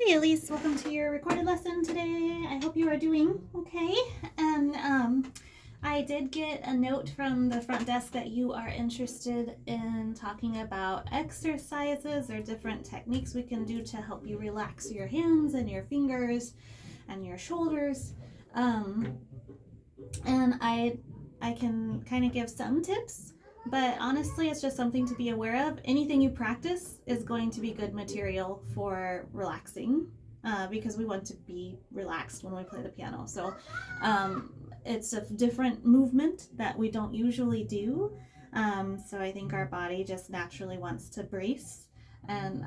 Hi Alise, welcome to your recorded lesson today. I hope you are doing okay. And I did get a note from the front desk that you are interested in talking about exercises or different techniques we can do to help you relax your hands and your fingers and your shoulders. And I can kind of give some tips, but honestly it's just something to be aware of. Anything you practice is going to be good material for relaxing, because we want to be relaxed when we play the piano. So it's a different movement that we don't usually do, so I think our body just naturally wants to brace, and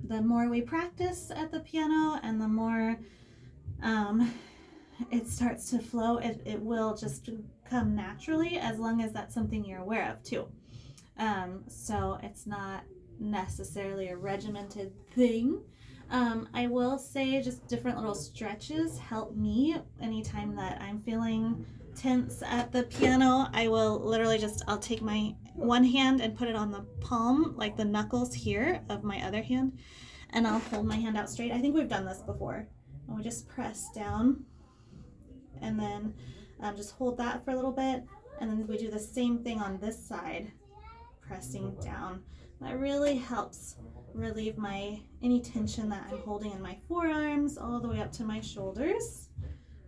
the more we practice at the piano and the more it starts to flow, it will just come naturally, as long as that's something you're aware of too. So it's not necessarily a regimented thing. I will say just different little stretches help me anytime that I'm feeling tense at the piano. I will literally I'll take my one hand and put it on the palm, like the knuckles here of my other hand, and I'll hold my hand out straight. I think we've done this before. And we just press down, and then just hold that for a little bit, and then we do the same thing on this side, pressing down. That really helps relieve any tension that I'm holding in my forearms all the way up to my shoulders.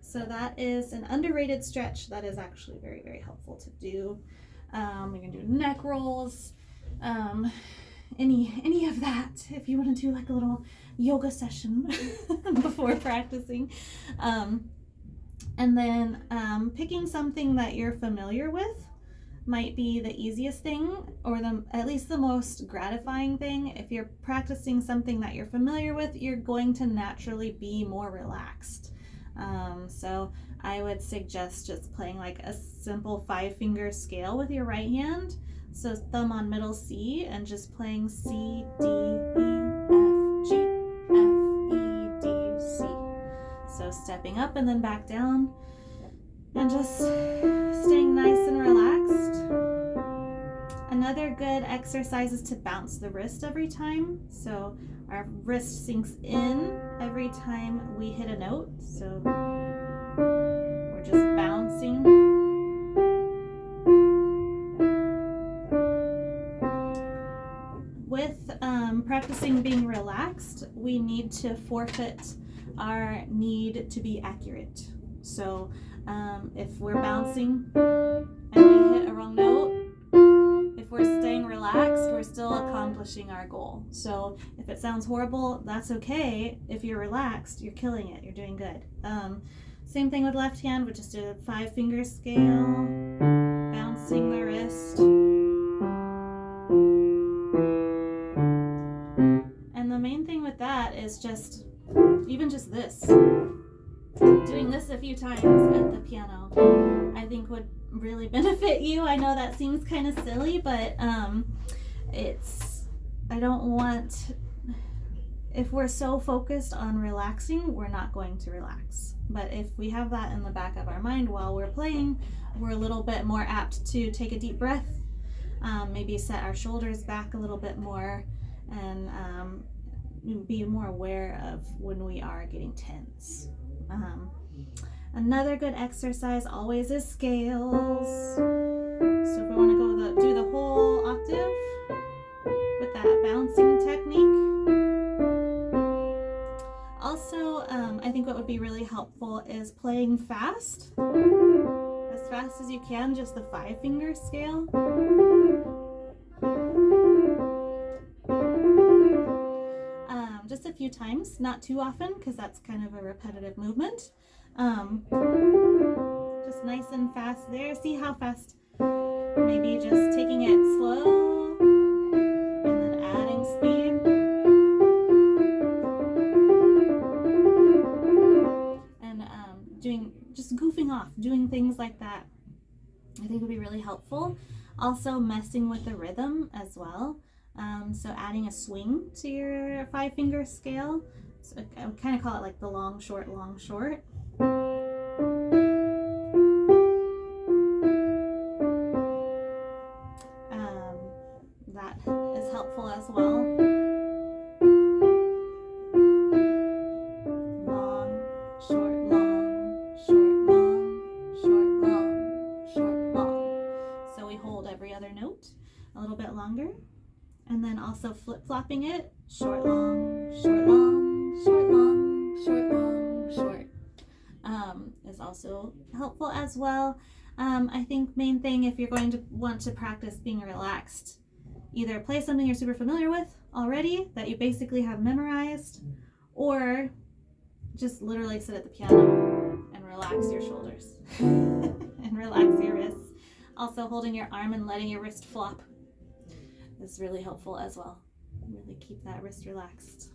So that is an underrated stretch that is actually very, very helpful to do. We can do neck rolls, any of that if you want to do like a little yoga session before practicing. And then picking something that you're familiar with might be the easiest thing, or at least the most gratifying thing. If you're practicing something that you're familiar with, you're going to naturally be more relaxed. So I would suggest just playing like a simple 5-finger scale with your right hand. So thumb on middle C, and just playing C, D, E, F, G, F, E, D, C. So stepping up and then back down, and just staying nice and relaxed. Another good exercise is to bounce the wrist every time. So our wrist sinks in every time we hit a note. So we're just bouncing. With practicing being relaxed, we need to forfeit our need to be accurate. So if we're bouncing and we hit a wrong note, if we're staying relaxed, we're still accomplishing our goal. So if it sounds horrible, that's okay. If you're relaxed, you're killing it. You're doing good. Same thing with left hand. We just did a 5-finger scale, bouncing the wrist. And the main thing with that is just this. Doing this a few times at the piano, I think would really benefit you. I know that seems kind of silly, but if we're so focused on relaxing, we're not going to relax. But if we have that in the back of our mind while we're playing, we're a little bit more apt to take a deep breath, maybe set our shoulders back a little bit more, and be more aware of when we are getting tense. Another good exercise always is scales. So if we want to do the whole octave with that bouncing technique. Also, I think what would be really helpful is playing fast as you can, just the 5-finger scale. Just a few times, not too often, because that's kind of a repetitive movement. Just nice and fast there. See how fast? Maybe just taking it slow and then adding speed. And just goofing off, doing things like that, I think would be really helpful. Also messing with the rhythm as well. So adding a swing to your 5-finger scale. So I would kind of call it like the long, short, long, short. That is helpful as well. flip-flopping it. Short, long, short, long, short, long, short, long, short. Is also helpful as well. I think main thing, if you're going to want to practice being relaxed, either play something you're super familiar with already that you basically have memorized, or just literally sit at the piano and relax your shoulders and relax your wrists. Also, holding your arm and letting your wrist flop is really helpful as well. Really keep that wrist relaxed.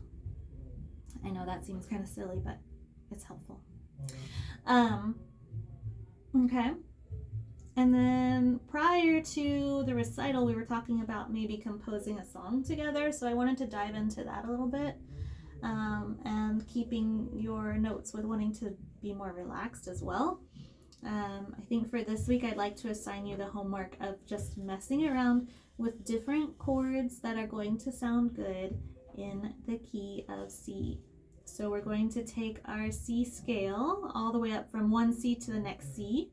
I know that seems kind of silly, but it's helpful. Okay. And then prior to the recital, we were talking about maybe composing a song together. So I wanted to dive into that a little bit, and keeping your notes with wanting to be more relaxed as well. I think for this week, I'd like to assign you the homework of just messing around with different chords that are going to sound good in the key of C. So we're going to take our C scale all the way up from one C to the next C.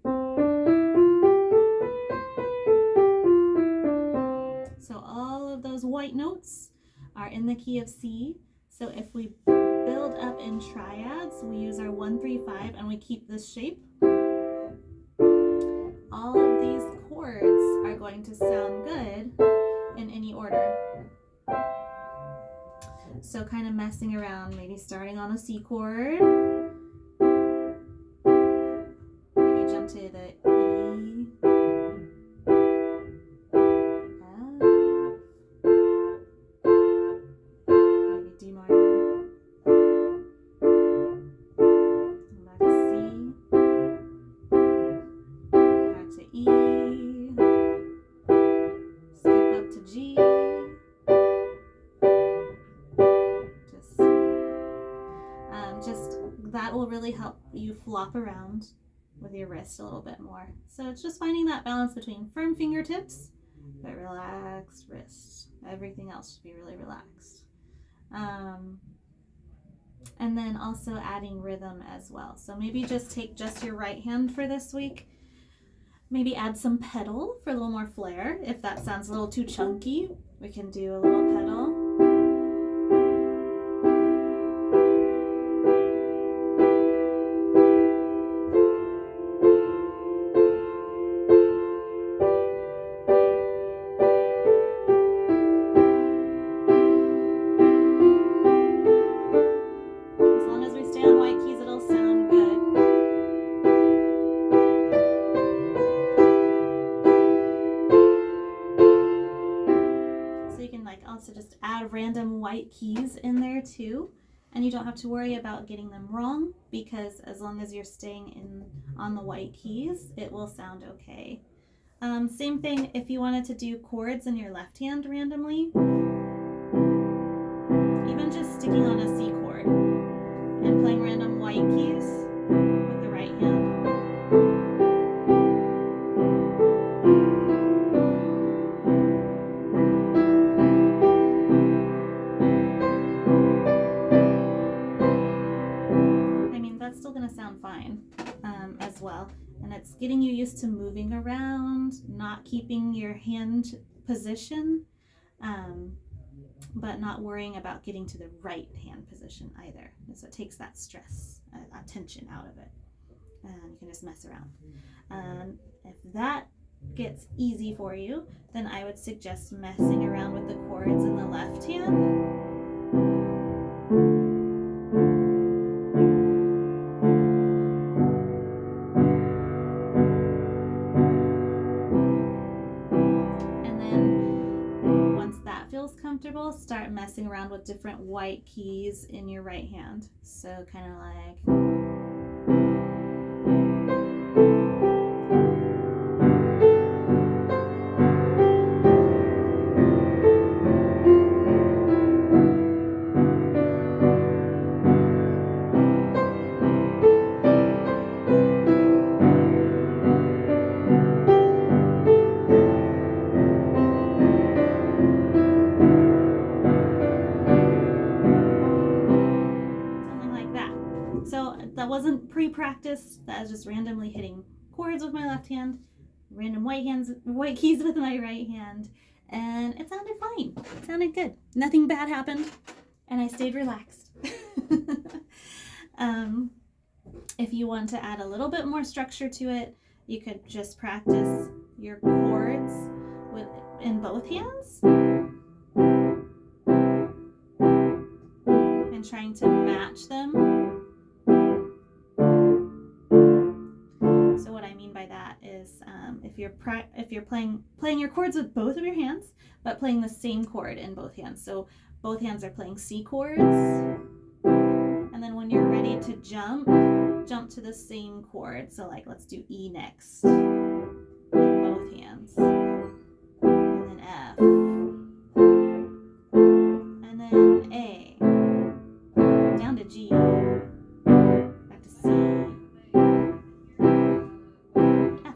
So all of those white notes are in the key of C. So if we build up in triads, we use our 1, 3, 5, and we keep this shape. All of these chords are going to sound good in any order. So kind of messing around, maybe starting on a C chord, maybe jump to the E, F, maybe D minor, back to C, back to E, skip up to G, just that will really help you flop around with your wrist a little bit more. So it's just finding that balance between firm fingertips but relaxed wrists. Everything else should be really relaxed. And then also adding rhythm as well. So maybe just take just your right hand for this week. Maybe add some pedal for a little more flair. If that sounds a little too chunky, we can do a little pedal. Just add random white keys in there too, and you don't have to worry about getting them wrong, because as long as you're staying on the white keys, it will sound okay. Same thing if you wanted to do chords in your left hand randomly, even just sticking on a C chord and playing random white keys with the right hand. Still going to sound fine as well, and it's getting you used to moving around, not keeping your hand position, but not worrying about getting to the right hand position either. And so it takes that stress, that tension out of it, and you can just mess around. If that gets easy for you, then I would suggest messing around with the chords in the left hand. Comfortable, start messing around with different white keys in your right hand. So kind of like, that wasn't pre-practiced. That was just randomly hitting chords with my left hand, random white keys with my right hand, and it sounded fine. It sounded good. Nothing bad happened, and I stayed relaxed. If you want to add a little bit more structure to it, you could just practice your chords in both hands and trying to match them. So what I mean by that is if you're playing your chords with both of your hands, but playing the same chord in both hands. So both hands are playing C chords, and then when you're ready to jump to the same chord. So like, let's do E next with both hands, and then F, and then A, down to G, back to C, F,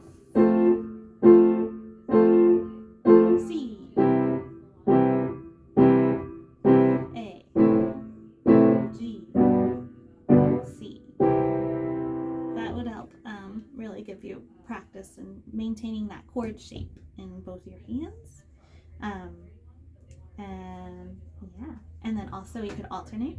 C, A, G, C. That would help really give you practice in maintaining that chord shape in both your hands. And yeah, and then also you could alternate.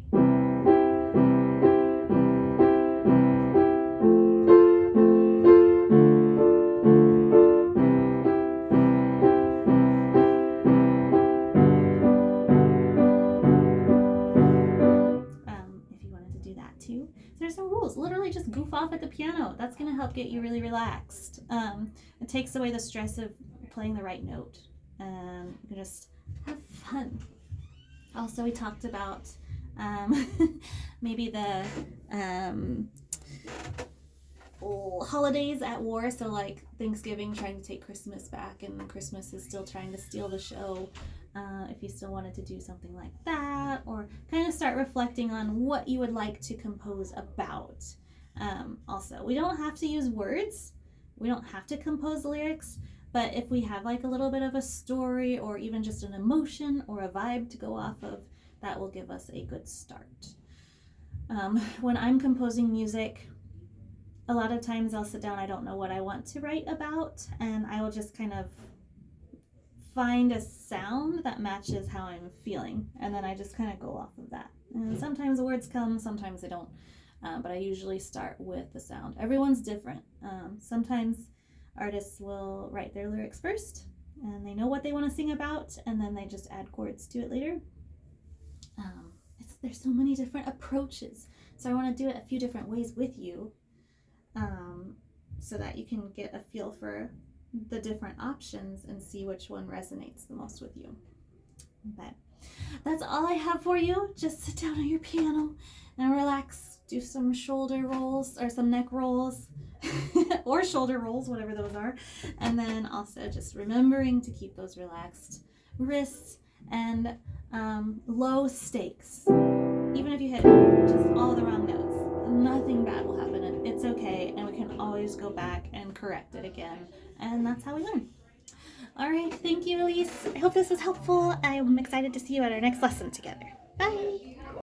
If you wanted to do that too. There's no rules. Literally just goof off at the piano. That's going to help get you really relaxed. It takes away the stress of playing the right note. You can just have fun. Also, we talked about maybe the holidays at war. So like Thanksgiving trying to take Christmas back, and Christmas is still trying to steal the show. If you still wanted to do something like that, or kind of start reflecting on what you would like to compose about. Also, we don't have to use words. We don't have to compose lyrics, but if we have like a little bit of a story or even just an emotion or a vibe to go off of, that will give us a good start. When I'm composing music, a lot of times I'll sit down, I don't know what I want to write about, and I will just kind of find a sound that matches how I'm feeling, and then I just kind of go off of that. And sometimes the words come, sometimes they don't, but I usually start with the sound. Everyone's different. Sometimes artists will write their lyrics first, and they know what they want to sing about, and then they just add chords to it later. There's so many different approaches, so I want to do it a few different ways with you, so that you can get a feel for the different options and see which one resonates the most with you. But that's all I have for you. Just sit down on your piano and relax. Do some shoulder rolls or some neck rolls or shoulder rolls, whatever those are. And then also just remembering to keep those relaxed wrists and low stakes. Even if you hit just all the wrong notes, nothing bad will happen, and it's okay, and we can always go back and correct it again, and that's how we learn. All right, thank you, Alise. I hope this was helpful. I'm excited to see you at our next lesson together. Bye.